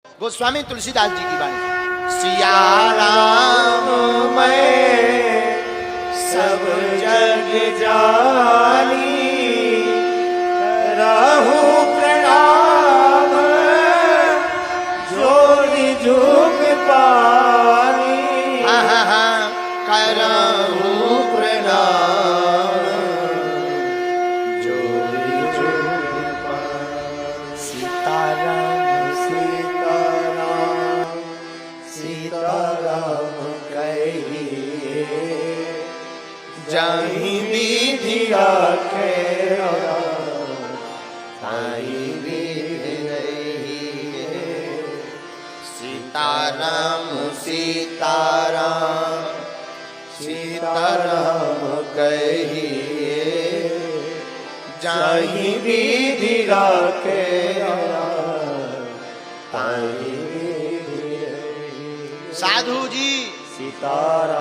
गोस्वामी तुलसीदास जी की वाणी। सिया राम मैं सब जग जानी, रहू प्रणाम जोड़ी जुग पानी। करहूँ प्रणाम जोड़ी जुग पानी। सीताराम सीताराम सीताराम कहिए, जाहि विधि राखे ताहि विधि रहिए। सीताराम सीताराम सीताराम कहिए, जाहि विधि राखे ताहि विधि रहिए। साधु जी सीताराम।